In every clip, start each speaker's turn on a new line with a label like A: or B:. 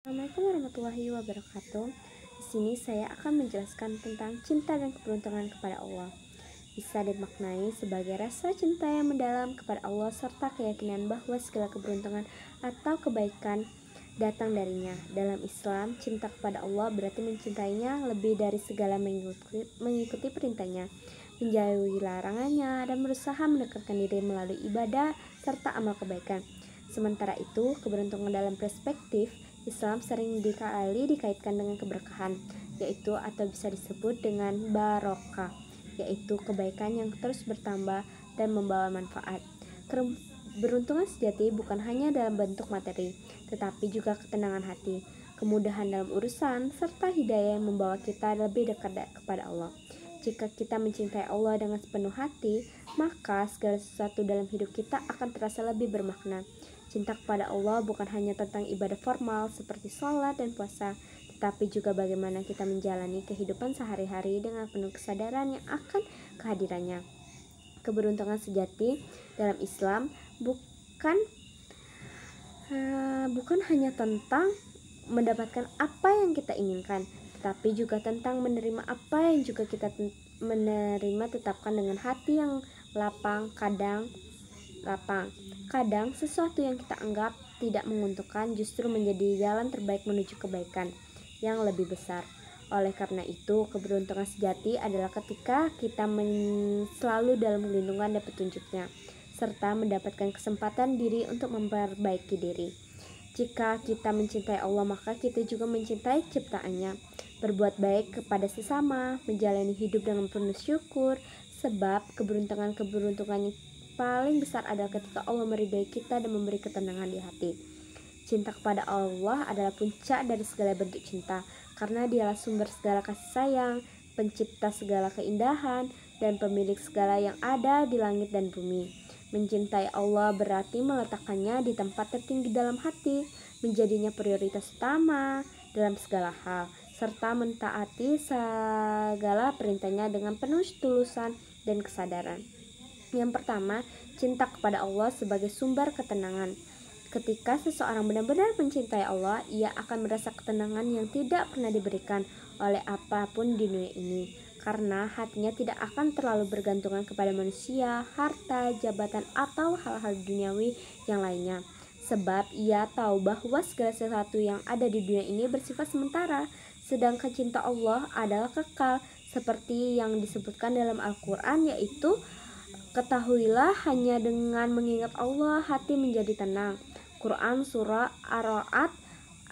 A: Assalamualaikum warahmatullahi wabarakatuh. Di sini saya akan menjelaskan tentang cinta dan keberuntungan kepada Allah. Bisa dimaknai sebagai rasa cinta yang mendalam kepada Allah serta keyakinan bahwa segala keberuntungan atau kebaikan datang darinya. Dalam Islam, cinta kepada Allah berarti mencintainya lebih dari segala, mengikuti perintahnya, menjauhi larangannya, dan berusaha mendekatkan diri melalui ibadah serta amal kebaikan. Sementara itu, keberuntungan dalam perspektif Islam sering dikaitkan dengan keberkahan, yaitu atau bisa disebut dengan barokah, yaitu kebaikan yang terus bertambah dan membawa manfaat. Keberuntungan sejati bukan hanya dalam bentuk materi, tetapi juga ketenangan hati, kemudahan dalam urusan, serta hidayah yang membawa kita lebih dekat kepada Allah. Jika kita mencintai Allah dengan sepenuh hati, maka segala sesuatu dalam hidup kita akan terasa lebih bermakna. Cinta kepada Allah bukan hanya tentang ibadah formal seperti sholat dan puasa, tetapi juga bagaimana kita menjalani kehidupan sehari-hari dengan penuh kesadaran yang akan kehadirannya. Keberuntungan sejati dalam Islam bukan hanya tentang mendapatkan apa yang kita inginkan, tetapi juga tentang menerima apa yang juga kita tetapkan dengan hati yang lapang. Kadang sesuatu yang kita anggap tidak menguntungkan justru menjadi jalan terbaik menuju kebaikan yang lebih besar. Oleh karena itu, keberuntungan sejati adalah ketika kita selalu dalam lindungan dan petunjuknya, serta mendapatkan kesempatan diri untuk memperbaiki diri. Jika kita mencintai Allah, maka kita juga mencintai ciptaannya, berbuat baik kepada sesama, menjalani hidup dengan penuh syukur, sebab keberuntungan yang paling besar adalah ketika Allah meridai kita dan memberi ketenangan di hati. Cinta kepada Allah adalah puncak dari segala bentuk cinta, karena Dialah sumber segala kasih sayang, pencipta segala keindahan, dan pemilik segala yang ada di langit dan bumi. Mencintai Allah berarti meletakkannya di tempat tertinggi dalam hati, menjadinya prioritas utama dalam segala hal, serta mentaati segala perintahnya dengan penuh ketulusan dan kesadaran. Yang pertama, cinta kepada Allah sebagai sumber ketenangan. Ketika seseorang benar-benar mencintai Allah, ia akan merasa ketenangan yang tidak pernah diberikan oleh apapun di dunia ini, karena hatinya tidak akan terlalu bergantungan kepada manusia, harta, jabatan, atau hal-hal duniawi yang lainnya. Sebab ia tahu bahwa segala sesuatu yang ada di dunia ini bersifat sementara, sedangkan cinta Allah adalah kekal, seperti yang disebutkan dalam Al-Quran, yaitu ketahuilah hanya dengan mengingat Allah hati menjadi tenang. Quran Surah Ar-Ra'd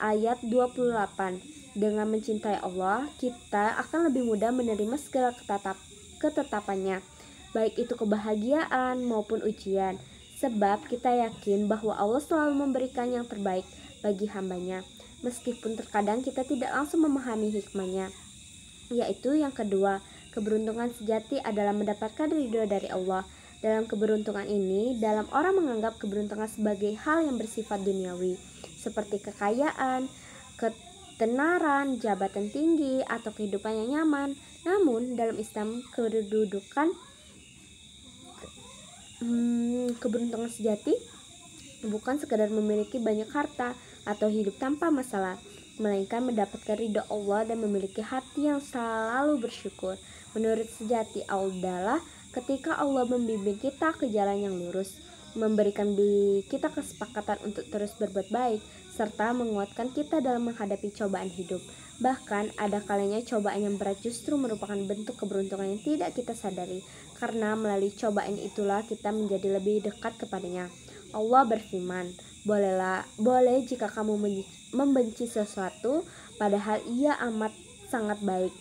A: ayat 28. Dengan mencintai Allah, kita akan lebih mudah menerima segala ketetapannya, baik itu kebahagiaan maupun ujian, sebab kita yakin bahwa Allah selalu memberikan yang terbaik bagi hambanya, meskipun terkadang kita tidak langsung memahami hikmahnya. Yaitu yang kedua, keberuntungan sejati adalah mendapatkan ridho dari Allah. Dalam keberuntungan ini, dalam orang menganggap keberuntungan sebagai hal yang bersifat duniawi, seperti kekayaan, ketenaran, jabatan tinggi, atau kehidupan yang nyaman. Namun, dalam Islam, keberuntungan sejati bukan sekadar memiliki banyak harta atau hidup tanpa masalah, melainkan mendapatkan ridho Allah dan memiliki hati yang selalu bersyukur. Menurut sejati adalah ketika Allah membimbing kita ke jalan yang lurus, memberikan kita kesepakatan untuk terus berbuat baik, serta menguatkan kita dalam menghadapi cobaan hidup. Bahkan ada kalanya cobaan yang berat justru merupakan bentuk keberuntungan yang tidak kita sadari, karena melalui cobaan itulah kita menjadi lebih dekat kepadanya. Allah berfirman, boleh jika kamu membenci sesuatu padahal ia amat sangat baik,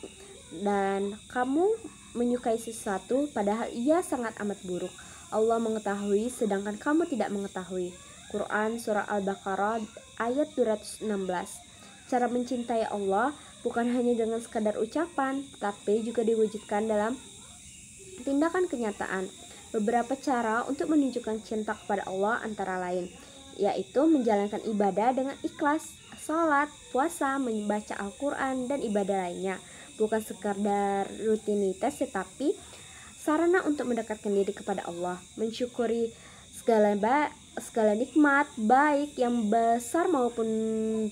A: dan kamu menyukai sesuatu padahal ia sangat amat buruk. Allah mengetahui sedangkan kamu tidak mengetahui. Quran Surah Al-Baqarah ayat 216. Cara mencintai Allah bukan hanya dengan sekadar ucapan, tapi juga diwujudkan dalam tindakan kenyataan. Beberapa cara untuk menunjukkan cinta kepada Allah antara lain, yaitu menjalankan ibadah dengan ikhlas, sholat, puasa, membaca Al-Quran, dan ibadah lainnya. Bukan sekadar rutinitas, tetapi sarana untuk mendekatkan diri kepada Allah, mensyukuri segala nikmat baik yang besar maupun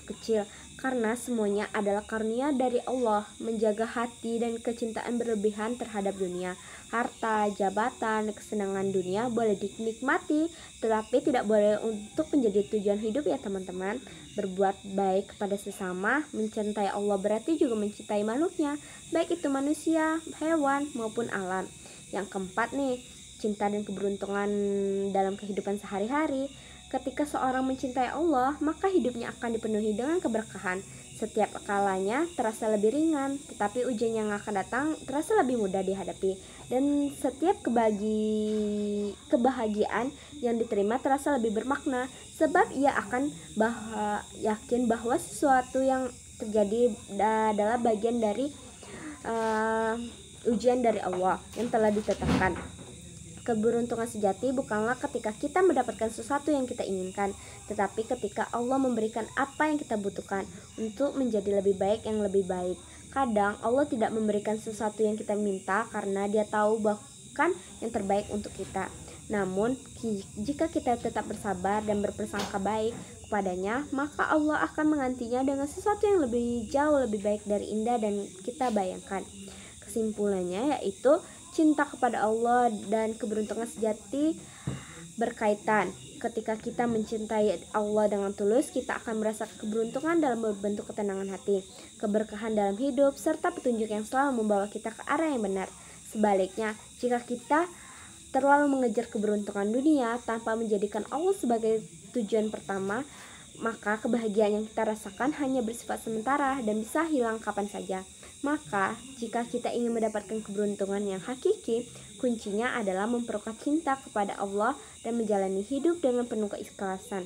A: kecil, karena semuanya adalah karunia dari Allah. Menjaga hati dan kecintaan berlebihan terhadap dunia, harta, jabatan, kesenangan dunia boleh dinikmati, tetapi tidak boleh untuk menjadi tujuan hidup ya teman-teman. Berbuat baik kepada sesama, mencintai Allah berarti juga mencintai makhluknya, baik itu manusia, hewan, maupun alam. Yang keempat nih, cinta dan keberuntungan dalam kehidupan sehari-hari. Ketika seorang mencintai Allah, maka hidupnya akan dipenuhi dengan keberkahan. Setiap kalanya terasa lebih ringan, tetapi ujian yang akan datang terasa lebih mudah dihadapi. Dan setiap kebahagiaan yang diterima terasa lebih bermakna, sebab ia akan yakin bahwa sesuatu yang terjadi adalah bagian dari ujian dari Allah yang telah ditetapkan. Keberuntungan sejati bukanlah ketika kita mendapatkan sesuatu yang kita inginkan, tetapi ketika Allah memberikan apa yang kita butuhkan untuk menjadi lebih baik yang lebih baik. Kadang Allah tidak memberikan sesuatu yang kita minta karena Dia tahu bahkan yang terbaik untuk kita. Namun, jika kita tetap bersabar dan berprasangka baik kepadanya, maka Allah akan menggantinya dengan sesuatu yang lebih jauh lebih baik dari indah dan kita bayangkan. Kesimpulannya yaitu cinta kepada Allah dan keberuntungan sejati berkaitan. Ketika kita mencintai Allah dengan tulus, kita akan merasa keberuntungan dalam bentuk ketenangan hati, keberkahan dalam hidup, serta petunjuk yang selalu membawa kita ke arah yang benar. Sebaliknya, jika kita terlalu mengejar keberuntungan dunia tanpa menjadikan Allah sebagai tujuan pertama, maka kebahagiaan yang kita rasakan hanya bersifat sementara dan bisa hilang kapan saja. Maka, jika kita ingin mendapatkan keberuntungan yang hakiki, kuncinya adalah memperkuat cinta kepada Allah dan menjalani hidup dengan penuh keikhlasan.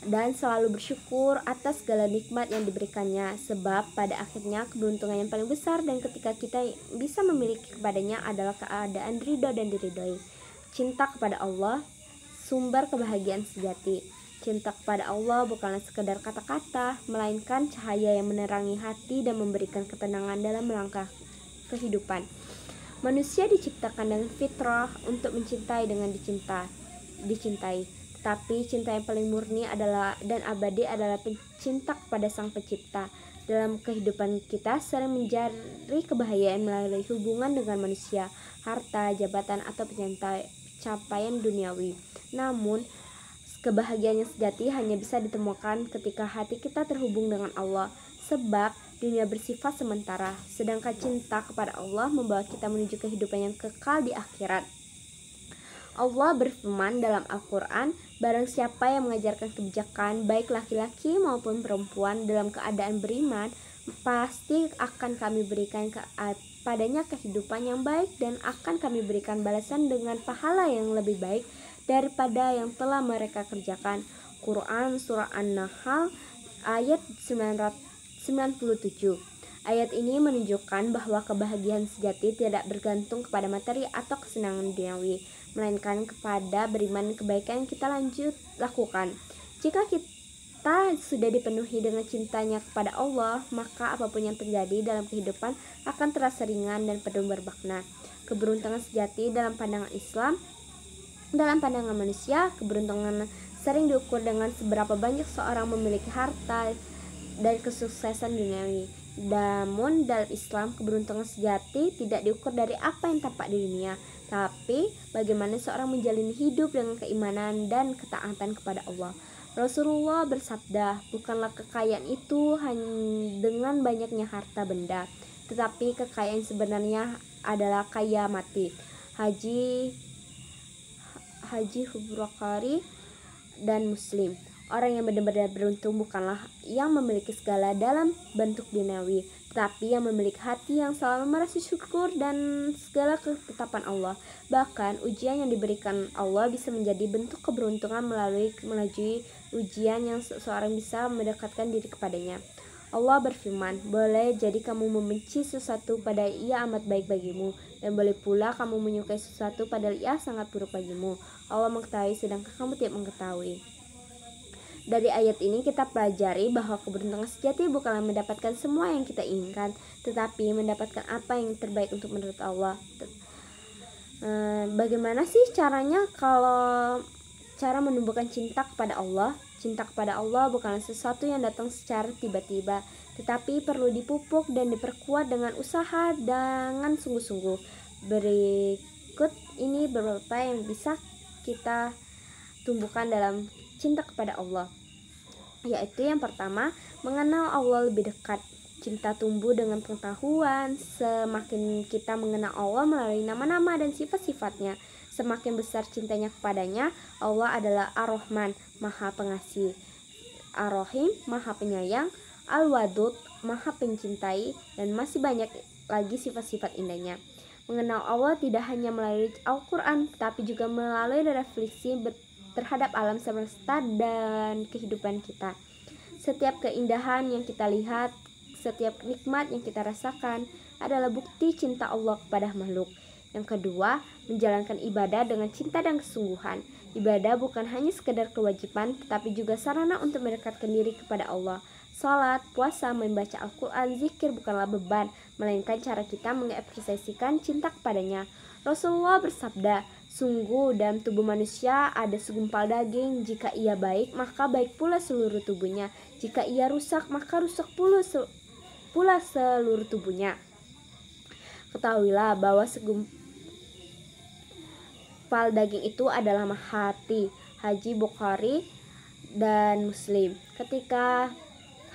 A: Dan selalu bersyukur atas segala nikmat yang diberikannya, sebab pada akhirnya keberuntungan yang paling besar dan ketika kita bisa memiliki kepadanya adalah keadaan ridho dan diridhoi. Cinta kepada Allah, sumber kebahagiaan sejati. Cinta kepada Allah bukanlah sekedar kata-kata, melainkan cahaya yang menerangi hati dan memberikan ketenangan dalam melangkah kehidupan. Manusia diciptakan dengan fitrah untuk mencintai dengan dicintai. Tetapi cinta yang paling murni adalah dan abadi adalah cinta kepada Sang Pencipta. Dalam kehidupan kita sering mencari kebahagiaan melalui hubungan dengan manusia, harta, jabatan, atau pencapaian duniawi. Namun, kebahagiaan yang sejati hanya bisa ditemukan ketika hati kita terhubung dengan Allah, sebab dunia bersifat sementara, sedangkan cinta kepada Allah membawa kita menuju kehidupan yang kekal di akhirat. Allah berfirman dalam Al-Quran, barang siapa yang mengajarkan kebijakan, baik laki-laki maupun perempuan dalam keadaan beriman, pasti akan kami berikan padanya kehidupan yang baik dan akan kami berikan balasan dengan pahala yang lebih baik daripada yang telah mereka kerjakan. Quran Surah An-Nahl ayat 97. Ayat ini menunjukkan bahwa kebahagiaan sejati tidak bergantung kepada materi atau kesenangan duniawi, melainkan kepada beriman kebaikan yang kita lakukan. Jika kita sudah dipenuhi dengan cintanya kepada Allah, maka apapun yang terjadi dalam kehidupan akan terasa ringan dan penuh bermakna. Keberuntungan sejati dalam pandangan Islam. Dalam pandangan manusia, keberuntungan sering diukur dengan seberapa banyak seorang memiliki harta dan kesuksesan duniawi. Namun dalam Islam, keberuntungan sejati tidak diukur dari apa yang tampak di dunia, tapi bagaimana seorang menjalani hidup dengan keimanan dan ketaatan kepada Allah. Rasulullah bersabda, bukanlah kekayaan itu hanya dengan banyaknya harta benda, tetapi kekayaan sebenarnya adalah kaya mati. Haji Bukhari dan Muslim. Orang yang benar-benar beruntung bukanlah yang memiliki segala dalam bentuk duniawi, tetapi yang memiliki hati yang selalu merasa syukur dan segala ketetapan Allah. Bahkan ujian yang diberikan Allah bisa menjadi bentuk keberuntungan melalui ujian yang seseorang bisa mendekatkan diri kepadanya. Allah berfirman, boleh jadi kamu membenci sesuatu padahal ia amat baik bagimu, dan boleh pula kamu menyukai sesuatu padahal ia sangat buruk bagimu. Allah mengetahui sedangkan kamu tidak mengetahui. Dari ayat ini kita pelajari bahwa keberuntungan sejati bukanlah mendapatkan semua yang kita inginkan, tetapi mendapatkan apa yang terbaik untuk menurut Allah. Bagaimana sih caranya kalau cara menumbuhkan cinta kepada Allah? Cinta kepada Allah bukanlah sesuatu yang datang secara tiba-tiba, tetapi perlu dipupuk dan diperkuat dengan usaha dengan sungguh-sungguh. Berikut ini beberapa yang bisa kita tumbuhkan dalam cinta kepada Allah, yaitu yang pertama, mengenal Allah lebih dekat. Cinta tumbuh dengan pengetahuan. Semakin kita mengenal Allah melalui nama-nama dan sifat-sifatnya, semakin besar cintanya kepadanya. Allah adalah Ar-Rahman, Maha Pengasih, Ar-Rahim, Maha Penyayang, Al-Wadud, Maha Pencintai, dan masih banyak lagi sifat-sifat indahnya. Mengenal Allah tidak hanya melalui Al-Quran, tetapi juga melalui refleksi terhadap alam semesta dan kehidupan kita. Setiap keindahan yang kita lihat, setiap nikmat yang kita rasakan adalah bukti cinta Allah kepada makhluk. Yang kedua, menjalankan ibadah dengan cinta dan kesungguhan. Ibadah bukan hanya sekedar kewajiban, tetapi juga sarana untuk mendekatkan diri kepada Allah. Salat, puasa, membaca Al-Quran, zikir bukanlah beban, melainkan cara kita mengekspresikan cinta kepadanya. Rasulullah bersabda, sungguh dalam tubuh manusia ada segumpal daging. Jika ia baik, maka baik pula seluruh tubuhnya. Jika ia rusak, maka rusak pula seluruh tubuhnya. Ketahuilah bahwa segumpal daging itu adalah hati. Hadis Bukhari dan Muslim. Ketika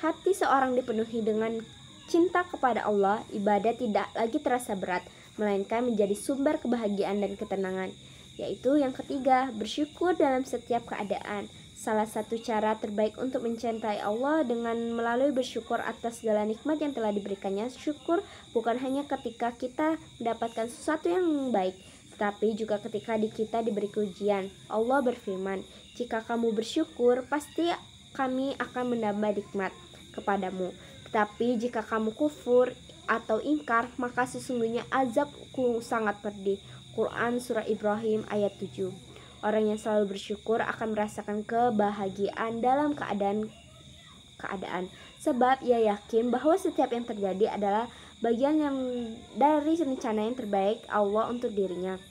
A: hati seorang dipenuhi dengan cinta kepada Allah, ibadah tidak lagi terasa berat, melainkan menjadi sumber kebahagiaan dan ketenangan. Yaitu yang ketiga, bersyukur dalam setiap keadaan. Salah satu cara terbaik untuk mencintai Allah dengan melalui bersyukur atas segala nikmat yang telah diberikannya. Syukur bukan hanya ketika kita mendapatkan sesuatu yang baik, tetapi juga ketika kita diberi ujian. Allah berfirman, jika kamu bersyukur, pasti kami akan menambah nikmat kepadamu. Tetapi jika kamu kufur atau ingkar, maka sesungguhnya azabku sangat pedih. Quran Surah Ibrahim ayat 7. Orang yang selalu bersyukur akan merasakan kebahagiaan dalam keadaan, sebab ia yakin bahwa setiap yang terjadi adalah bagian yang dari rencana yang terbaik Allah untuk dirinya.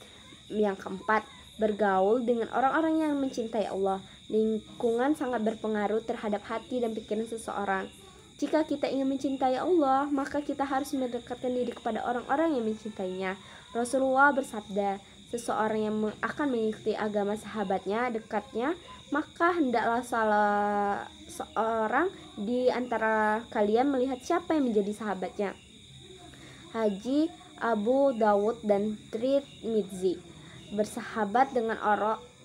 A: Yang keempat, bergaul dengan orang-orang yang mencintai Allah. Lingkungan sangat berpengaruh terhadap hati dan pikiran seseorang. Jika kita ingin mencintai Allah, maka kita harus mendekatkan diri kepada orang-orang yang mencintainya. Rasulullah bersabda, seseorang yang akan mengikuti agama sahabatnya dekatnya, maka hendaklah salah seorang di antara kalian melihat siapa yang menjadi sahabatnya. Haji Abu Dawud dan Tirmidzi. Bersahabat dengan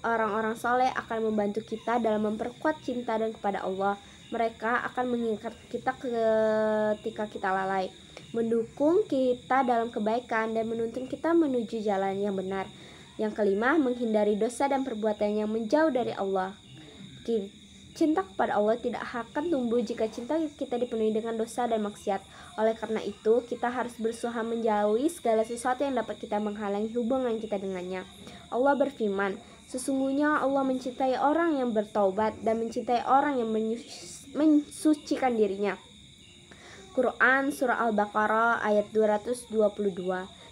A: orang-orang soleh akan membantu kita dalam memperkuat cinta dan kepada Allah. Mereka akan mengingat kita ketika kita lalai, mendukung kita dalam kebaikan, dan menuntun kita menuju jalan yang benar. Yang kelima, menghindari dosa dan perbuatan yang menjauh dari Allah. Cinta kepada Allah tidak akan tumbuh jika cinta kita dipenuhi dengan dosa dan maksiat. Oleh karena itu, kita harus berusaha menjauhi segala sesuatu yang dapat kita menghalangi hubungan kita dengannya. Allah berfirman, sesungguhnya Allah mencintai orang yang bertaubat dan mencintai orang yang mensucikan dirinya. Quran Surah Al-Baqarah ayat 222.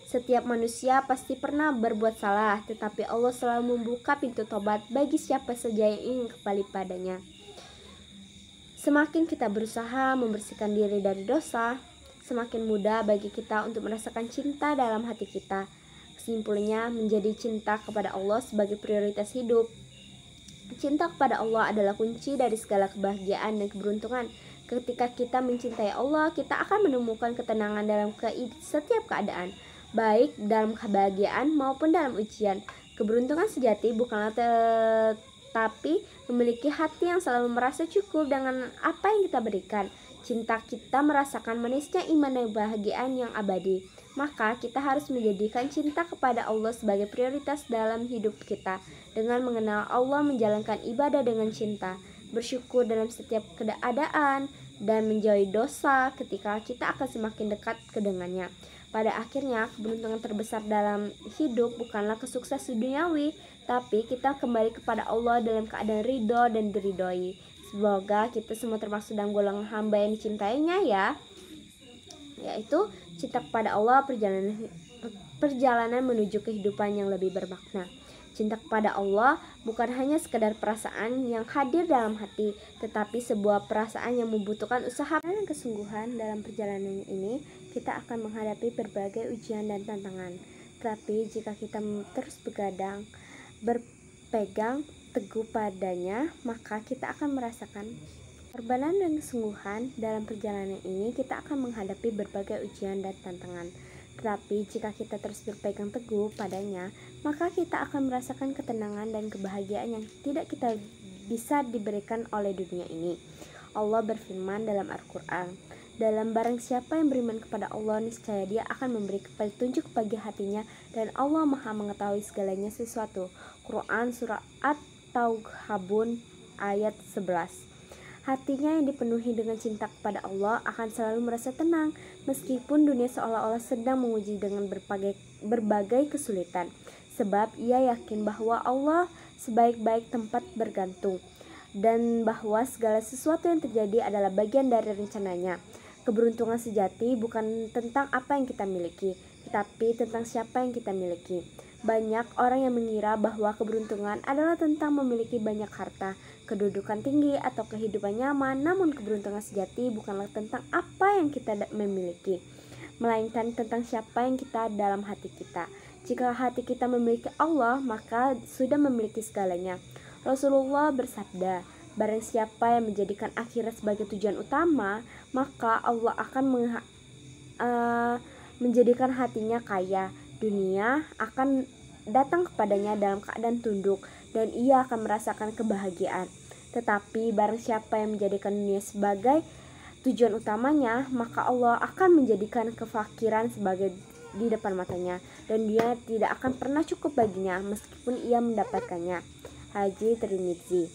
A: Setiap manusia pasti pernah berbuat salah, tetapi Allah selalu membuka pintu tobat bagi siapa saja yang ingin kembali padanya. Semakin kita berusaha membersihkan diri dari dosa, semakin mudah bagi kita untuk merasakan cinta dalam hati kita. Kesimpulannya, menjadi cinta kepada Allah sebagai prioritas hidup. Cinta kepada Allah adalah kunci dari segala kebahagiaan dan keberuntungan. Ketika kita mencintai Allah, kita akan menemukan ketenangan dalam setiap keadaan, baik dalam kebahagiaan maupun dalam ujian. Keberuntungan sejati bukanlah tetapi memiliki hati yang selalu merasa cukup dengan apa yang kita berikan. Cinta kita merasakan manisnya iman dan kebahagiaan yang abadi. Maka kita harus menjadikan cinta kepada Allah sebagai prioritas dalam hidup kita. Dengan mengenal Allah, menjalankan ibadah dengan cinta, bersyukur dalam setiap keadaan, dan menjauhi dosa, ketika kita akan semakin dekat ke dengannya. Pada akhirnya, keberuntungan terbesar dalam hidup bukanlah kesuksesan duniawi, tapi kita kembali kepada Allah dalam keadaan ridho dan diridhoi. Semoga kita semua termasuk dalam golongan hamba yang dicintainya ya. Yaitu cinta kepada Allah, perjalanan menuju kehidupan yang lebih bermakna. Cinta kepada Allah bukan hanya sekedar perasaan yang hadir dalam hati, tetapi sebuah perasaan yang membutuhkan usaha dan kesungguhan. Dalam perjalanan ini, kita akan menghadapi berbagai ujian dan tantangan. Tetapi jika kita terus berpegang teguh padanya, maka kita akan merasakan pengorbanan dan kesungguhan. Dalam perjalanan ini, kita akan menghadapi berbagai ujian dan tantangan. Tetapi jika kita terus berpegang teguh padanya, maka kita akan merasakan ketenangan dan kebahagiaan yang tidak kita bisa diberikan oleh dunia ini. Allah berfirman dalam Al-Quran, dalam barang siapa yang beriman kepada Allah, niscaya dia akan memberi petunjuk bagi hatinya, dan Allah Maha mengetahui segalanya sesuatu. Quran Surah At-Taghabun ayat 11. Hatinya yang dipenuhi dengan cinta kepada Allah akan selalu merasa tenang, meskipun dunia seolah-olah sedang menguji dengan berbagai kesulitan. Sebab ia yakin bahwa Allah sebaik-baik tempat bergantung, dan bahwa segala sesuatu yang terjadi adalah bagian dari rencananya. Keberuntungan sejati bukan tentang apa yang kita miliki, tetapi tentang siapa yang kita miliki. Banyak orang yang mengira bahwa keberuntungan adalah tentang memiliki banyak harta, kedudukan tinggi, atau kehidupan nyaman. Namun keberuntungan sejati bukanlah tentang apa yang kita memiliki, melainkan tentang siapa yang kita dalam hati kita. Jika hati kita memiliki Allah, maka sudah memiliki segalanya. Rasulullah bersabda, barang siapa yang menjadikan akhirat sebagai tujuan utama, maka Allah akan menjadikan hatinya kaya. Dunia akan datang kepadanya dalam keadaan tunduk, dan ia akan merasakan kebahagiaan. Tetapi barang siapa yang menjadikan dunia sebagai tujuan utamanya, maka Allah akan menjadikan kefakiran sebagai di depan matanya, dan dia tidak akan pernah cukup baginya meskipun ia mendapatkannya. Hadis Tirmidzi.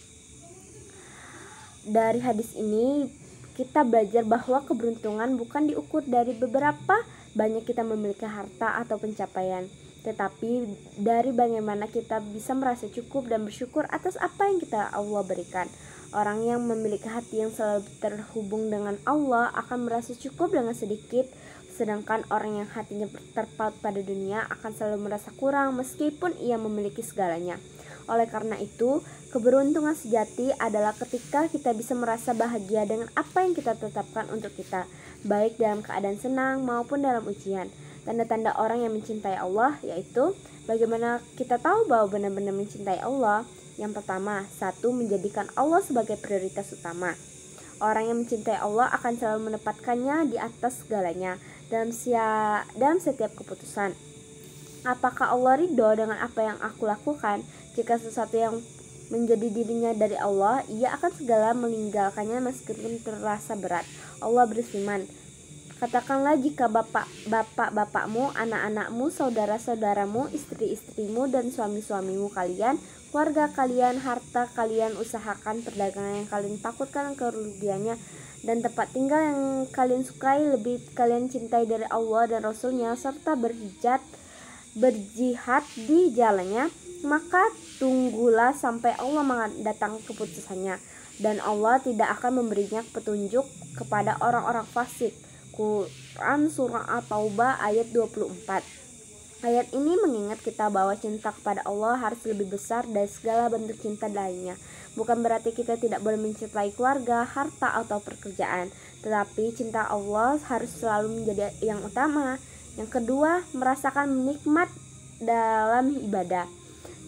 A: Dari hadis ini kita belajar bahwa keberuntungan bukan diukur dari beberapa banyak kita memiliki harta atau pencapaian, tetapi dari bagaimana kita bisa merasa cukup dan bersyukur atas apa yang Allah berikan. Orang yang memiliki hati yang selalu terhubung dengan Allah akan merasa cukup dengan sedikit, sedangkan orang yang hatinya terpaut pada dunia akan selalu merasa kurang meskipun ia memiliki segalanya. Oleh karena itu, keberuntungan sejati adalah ketika kita bisa merasa bahagia dengan apa yang kita tetapkan untuk kita, baik dalam keadaan senang maupun dalam ujian. Tanda-tanda orang yang mencintai Allah yaitu bagaimana kita tahu bahwa benar-benar mencintai Allah. Yang pertama, menjadikan Allah sebagai prioritas utama. Orang yang mencintai Allah akan selalu menempatkannya di atas segalanya dalam setiap keputusan. Apakah Allah ridho dengan apa yang aku lakukan? Jika sesuatu yang menjadi dirinya dari Allah, ia akan segala meninggalkannya meskipun terasa berat. Allah berfirman, katakanlah jika bapakmu, anak-anakmu, saudara-saudaramu, istri-istrimu, dan suami-suamimu kalian, keluarga kalian, harta kalian, usahakan perdagangan yang kalian takutkan kerugiannya, dan tempat tinggal yang kalian sukai lebih kalian cintai dari Allah dan Rasulnya, serta berjihad di jalannya, maka tunggulah sampai Allah mendatang keputusannya, dan Allah tidak akan memberinya petunjuk kepada orang-orang fasik. Quran Surah At-Taubah ayat 24. Ayat ini mengingat kita bahwa cinta kepada Allah harus lebih besar dari segala bentuk cinta lainnya. Bukan berarti kita tidak boleh mencintai keluarga, harta, atau pekerjaan, tetapi cinta Allah harus selalu menjadi yang utama. Yang kedua, merasakan nikmat dalam ibadah.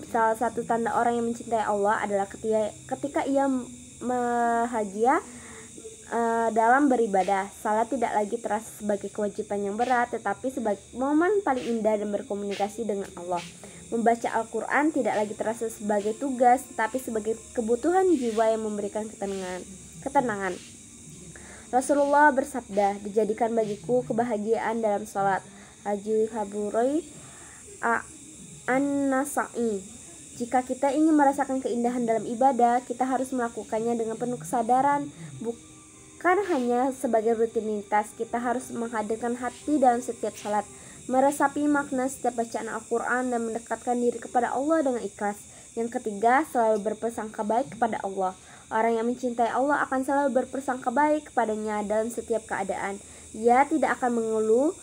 A: Salah satu tanda orang yang mencintai Allah adalah ketika ia bahagia dalam beribadah. Salat tidak lagi terasa sebagai kewajiban yang berat, tetapi sebagai momen paling indah dan berkomunikasi dengan Allah. Membaca Al-Quran tidak lagi terasa sebagai tugas, tetapi sebagai kebutuhan jiwa yang memberikan ketenangan. Rasulullah bersabda, dijadikan bagiku kebahagiaan dalam salat. Hadis Haburai An-Nasa'i. Jika kita ingin merasakan keindahan dalam ibadah, kita harus melakukannya dengan penuh kesadaran, bukan hanya sebagai rutinitas. Kita harus menghadirkan hati dalam setiap salat, meresapi makna setiap bacaan Al-Quran, dan mendekatkan diri kepada Allah dengan ikhlas. Yang ketiga, selalu berprasangka baik kepada Allah. Orang yang mencintai Allah akan selalu berprasangka baik kepadanya dalam setiap keadaan. Ia tidak akan mengeluh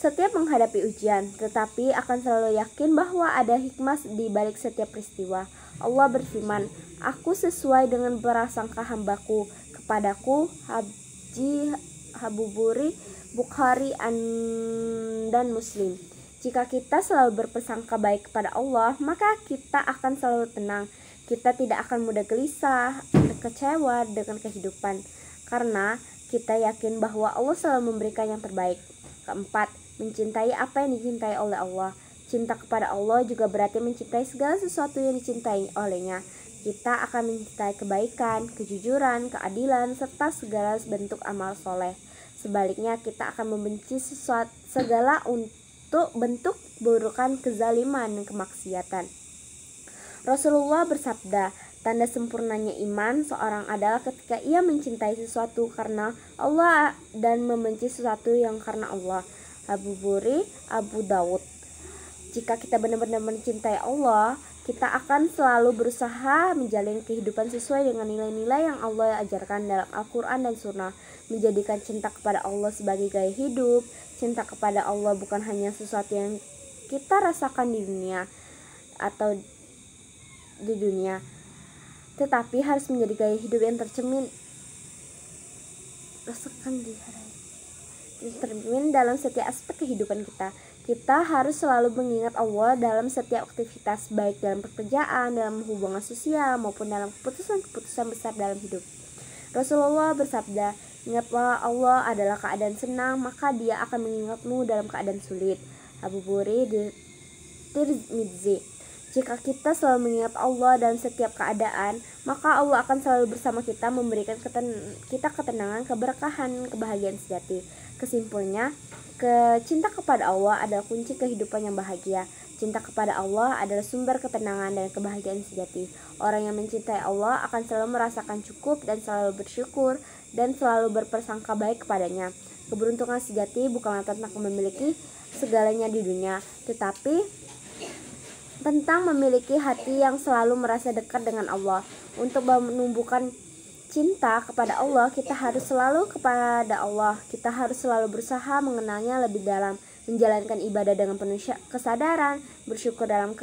A: setiap menghadapi ujian, tetapi akan selalu yakin bahwa ada hikmah di balik setiap peristiwa. Allah berfirman, "Aku sesuai dengan prasangka hambaku kepadaku." Haji Habuburi, Bukhari dan Muslim. Jika kita selalu berprasangka baik kepada Allah, maka kita akan selalu tenang. Kita tidak akan mudah gelisah, kecewa dengan kehidupan, karena kita yakin bahwa Allah selalu memberikan yang terbaik. Keempat, mencintai apa yang dicintai oleh Allah. Cinta kepada Allah juga berarti mencintai segala sesuatu yang dicintai olehnya. Kita akan mencintai kebaikan, kejujuran, keadilan, serta segala bentuk amal soleh. Sebaliknya, kita akan membenci segala untuk bentuk keburukan, kezaliman, dan kemaksiatan. Rasulullah bersabda, tanda sempurnanya iman seorang adalah ketika ia mencintai sesuatu karena Allah dan membenci sesuatu yang karena Allah. Habuburi, Abu Dawud. Jika kita benar-benar mencintai Allah, kita akan selalu berusaha menjalin kehidupan sesuai dengan nilai-nilai yang Allah ajarkan dalam Al-Quran dan Sunnah. Menjadikan cinta kepada Allah sebagai gaya hidup. Cinta kepada Allah bukan hanya sesuatu yang kita rasakan di dunia atau di dunia, tetapi harus menjadi gaya hidup yang tercermin dalam setiap aspek kehidupan kita. Kita harus selalu mengingat Allah dalam setiap aktivitas, baik dalam pekerjaan, dalam hubungan sosial, maupun dalam keputusan-keputusan besar dalam hidup. Rasulullah bersabda, ingatlah Allah adalah keadaan senang, maka Dia akan mengingatmu dalam keadaan sulit. Abu Bukhari Tirmidzi. Jika kita selalu mengingat Allah dalam setiap keadaan, maka Allah akan selalu bersama kita, memberikan kita ketenangan, keberkahan, kebahagiaan sejati. Kesimpulannya, cinta kepada Allah adalah kunci kehidupan yang bahagia. Cinta kepada Allah adalah sumber ketenangan dan kebahagiaan sejati. Orang yang mencintai Allah akan selalu merasakan cukup dan selalu bersyukur dan selalu berprasangka baik kepadanya. Keberuntungan sejati bukanlah tentang memiliki segalanya di dunia, tetapi tentang memiliki hati yang selalu merasa dekat dengan Allah. Untuk menumbuhkan cinta kepada Allah, kita harus selalu kepada Allah. Kita harus selalu berusaha mengenalnya lebih dalam, menjalankan ibadah dengan penuh kesadaran, bersyukur dalam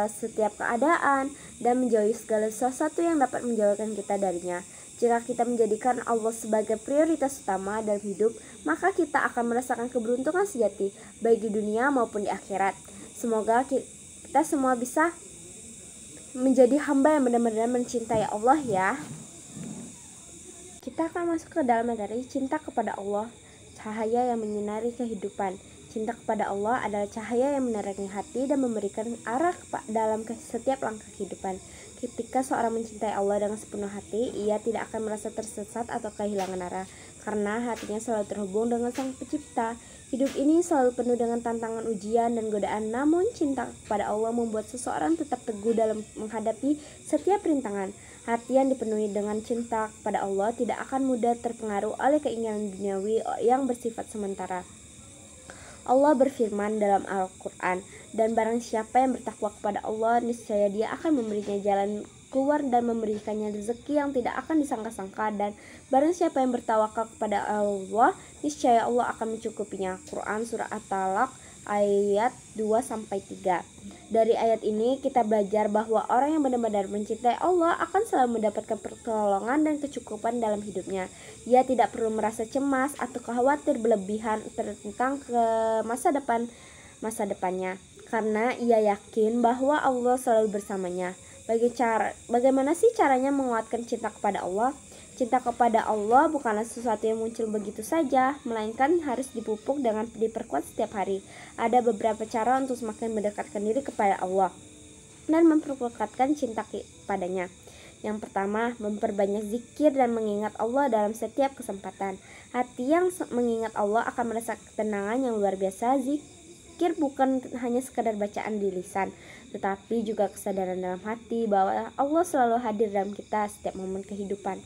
A: setiap keadaan, dan menjauhi segala sesuatu yang dapat menjauhkan kita darinya. Jika kita menjadikan Allah sebagai prioritas utama dalam hidup, maka kita akan merasakan keberuntungan sejati, baik di dunia maupun di akhirat. Semoga kita semua bisa menjadi hamba yang benar-benar mencintai Allah ya. Kita akan masuk ke dalam materi cinta kepada Allah, cahaya yang menyinari kehidupan. Cinta kepada Allah adalah cahaya yang menerangi hati dan memberikan arah dalam setiap langkah kehidupan. Ketika seorang mencintai Allah dengan sepenuh hati, ia tidak akan merasa tersesat atau kehilangan arah, karena hatinya selalu terhubung dengan Sang Pencipta. Hidup ini selalu penuh dengan tantangan, ujian, dan godaan. Namun cinta kepada Allah membuat seseorang tetap teguh dalam menghadapi setiap rintangan. Hati yang dipenuhi dengan cinta kepada Allah tidak akan mudah terpengaruh oleh keinginan duniawi yang bersifat sementara. Allah berfirman dalam Al-Quran, dan barang siapa yang bertakwa kepada Allah, niscaya Dia akan memberinya jalan keluar dan memberikannya rezeki yang tidak akan disangka-sangka, dan barang siapa yang bertawakal kepada Allah, niscaya Allah akan mencukupinya. Quran Surah At-Talaq ayat 2-3. Dari ayat ini kita belajar bahwa orang yang benar-benar mencintai Allah akan selalu mendapatkan pertolongan dan kecukupan dalam hidupnya. Ia tidak perlu merasa cemas atau khawatir berlebihan tentang masa depannya, karena ia yakin bahwa Allah selalu bersamanya. Bagaimana sih caranya menguatkan cinta kepada Allah? Cinta kepada Allah bukanlah sesuatu yang muncul begitu saja, melainkan harus dipupuk dengan diperkuat setiap hari. Ada beberapa cara untuk semakin mendekatkan diri kepada Allah dan memperkuatkan cinta kepadanya. Yang pertama, memperbanyak zikir dan mengingat Allah dalam setiap kesempatan. Hati yang mengingat Allah akan merasa ketenangan yang luar biasa. Zikir bukan hanya sekadar bacaan di lisan, tetapi juga kesadaran dalam hati bahwa Allah selalu hadir dalam kita setiap momen kehidupan.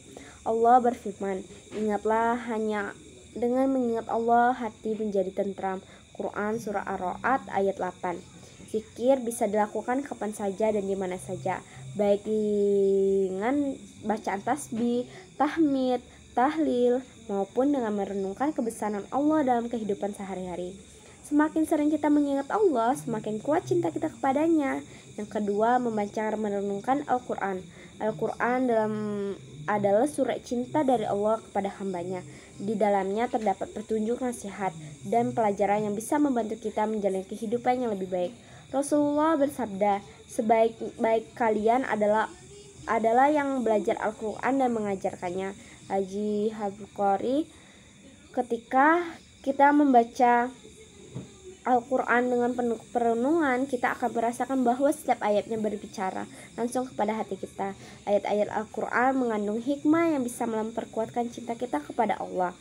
A: Allah berfirman, ingatlah hanya dengan mengingat Allah hati menjadi tentram. Quran Surah Ar-Ra'd ayat 8. Zikir bisa dilakukan kapan saja dan di mana saja, baik dengan bacaan tasbih, tahmid, tahlil, maupun dengan merenungkan kebesaran Allah dalam kehidupan sehari-hari. Semakin sering kita mengingat Allah, semakin kuat cinta kita kepadanya. Yang kedua, membaca merenungkan Al-Quran. Al-Quran adalah surat cinta dari Allah kepada hambanya. Di dalamnya terdapat petunjuk, nasihat, dan pelajaran yang bisa membantu kita menjalani kehidupan yang lebih baik. Rasulullah bersabda, sebaik-baik kalian adalah yang belajar Al-Quran dan mengajarkannya. Haji Bukhari. Ketika kita membaca Al-Quran dengan penuh perenungan, kita akan merasakan bahwa setiap ayatnya berbicara langsung kepada hati kita. Ayat-ayat Al-Quran mengandung hikmah yang bisa memperkuatkan cinta kita kepada Allah,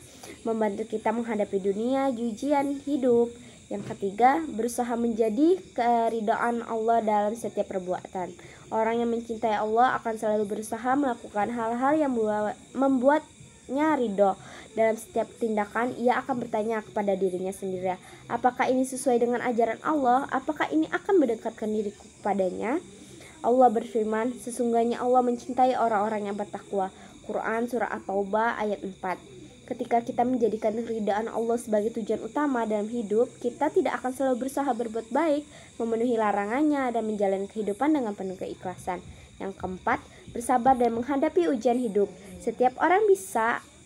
A: membantu kita menghadapi dunia, ujian hidup. Yang ketiga, berusaha menjadi keridhaan Allah dalam setiap perbuatan. Orang yang mencintai Allah akan selalu berusaha melakukan hal-hal yang membuatnya ridho. Dalam setiap tindakan, ia akan bertanya kepada dirinya sendiri, apakah ini sesuai dengan ajaran Allah? Apakah ini akan mendekatkan diriku kepadanya? Allah berfirman, sesungguhnya Allah mencintai orang-orang yang bertakwa. Quran Surah At-Taubah ayat 4. Ketika kita menjadikan keridhaan Allah sebagai tujuan utama dalam hidup, kita tidak akan selalu berusaha berbuat baik, memenuhi larangannya, dan menjalani kehidupan dengan penuh keikhlasan. Yang keempat, bersabar dan menghadapi ujian hidup. Setiap orang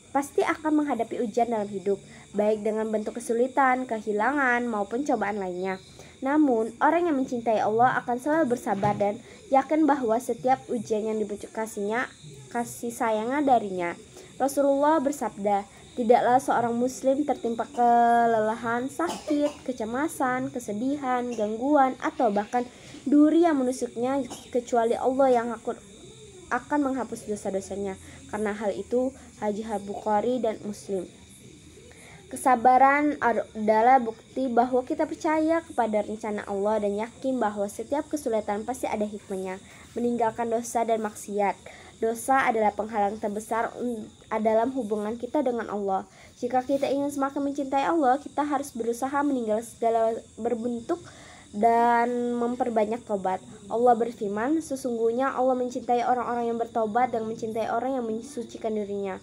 A: pasti akan menghadapi ujian dalam hidup, baik dengan bentuk kesulitan, kehilangan, maupun cobaan lainnya. Namun, orang yang mencintai Allah akan selalu bersabar dan yakin bahwa setiap ujian yang diberi kasih sayangnya darinya. Rasulullah bersabda, tidaklah seorang muslim tertimpa kelelahan, sakit, kecemasan, kesedihan, gangguan, atau bahkan duri yang menusuknya kecuali Allah yang akan menghapus dosa-dosanya. Karena hal itu, Haji Bukhari dan Muslim. Kesabaran adalah bukti bahwa kita percaya kepada rencana Allah dan yakin bahwa setiap kesulitan pasti ada hikmahnya. Meninggalkan dosa dan maksiat. Dosa adalah penghalang terbesar dalam hubungan kita dengan Allah. Jika kita ingin semakin mencintai Allah, kita harus berusaha meninggalkan segala berbentuk dan memperbanyak tobat. Allah berfirman, sesungguhnya Allah mencintai orang-orang yang bertobat dan mencintai orang yang mensucikan dirinya.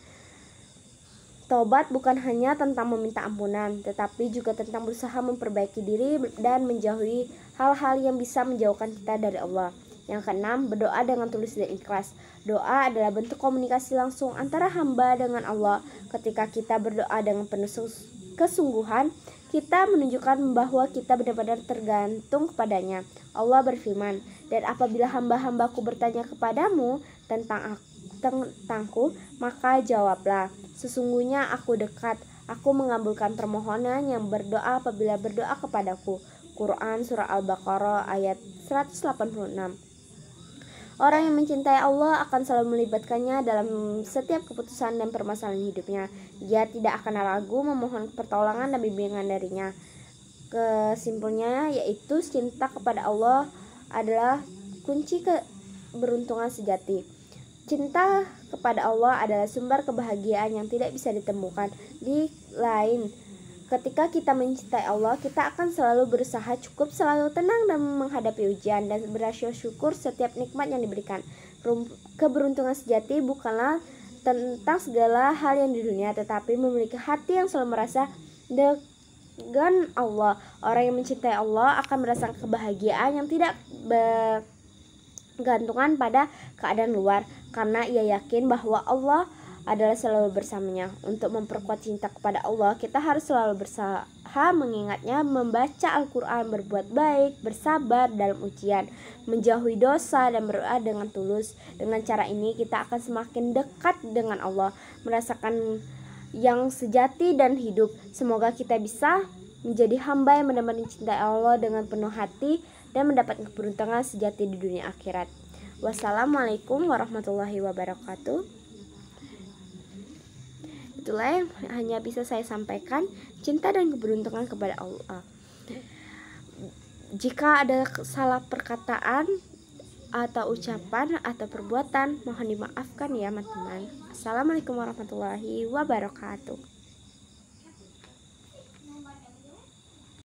A: Tobat bukan hanya tentang meminta ampunan, tetapi juga tentang berusaha memperbaiki diri dan menjauhi hal-hal yang bisa menjauhkan kita dari Allah. Yang keenam, berdoa dengan tulus dan ikhlas. Doa adalah bentuk komunikasi langsung antara hamba dengan Allah. Ketika kita berdoa dengan penuh kesungguhan, kita menunjukkan bahwa kita benar-benar tergantung kepadanya. Allah berfirman, dan apabila hamba-hambaku bertanya kepadamu tentangku, maka jawablah, sesungguhnya aku dekat, aku mengabulkan permohonan yang berdoa apabila berdoa kepadaku. Quran Surah Al-Baqarah ayat 186. Orang yang mencintai Allah akan selalu melibatkannya dalam setiap keputusan dan permasalahan hidupnya. Dia tidak akan ragu memohon pertolongan dan bimbingan darinya. Kesimpulannya yaitu cinta kepada Allah adalah kunci keberuntungan sejati. Cinta kepada Allah adalah sumber kebahagiaan yang tidak bisa ditemukan di lain. Ketika kita mencintai Allah, kita akan selalu berusaha cukup selalu tenang dan menghadapi ujian dan berasa syukur setiap nikmat yang diberikan. Keberuntungan sejati bukanlah tentang segala hal yang di dunia, tetapi memiliki hati yang selalu merasa dengan Allah. Orang yang mencintai Allah akan merasakan kebahagiaan yang tidak bergantungan pada keadaan luar, karena ia yakin bahwa Allah adalah selalu bersamanya. Untuk memperkuat cinta kepada Allah, kita harus selalu berusaha mengingatnya, membaca Al-Quran, berbuat baik, bersabar dalam ujian, menjauhi dosa, dan berdoa dengan tulus. Dengan cara ini kita akan semakin dekat dengan Allah, merasakan yang sejati dan hidup. Semoga kita bisa menjadi hamba yang benar-benar mencintai Allah dengan penuh hati dan mendapatkan keberuntungan sejati di dunia akhirat. Wassalamualaikum warahmatullahi wabarakatuh. Itulah yang hanya bisa saya sampaikan, cinta dan keberuntungan kepada Allah. Jika ada salah perkataan atau ucapan atau perbuatan, mohon dimaafkan ya teman-teman. Assalamualaikum warahmatullahi wabarakatuh.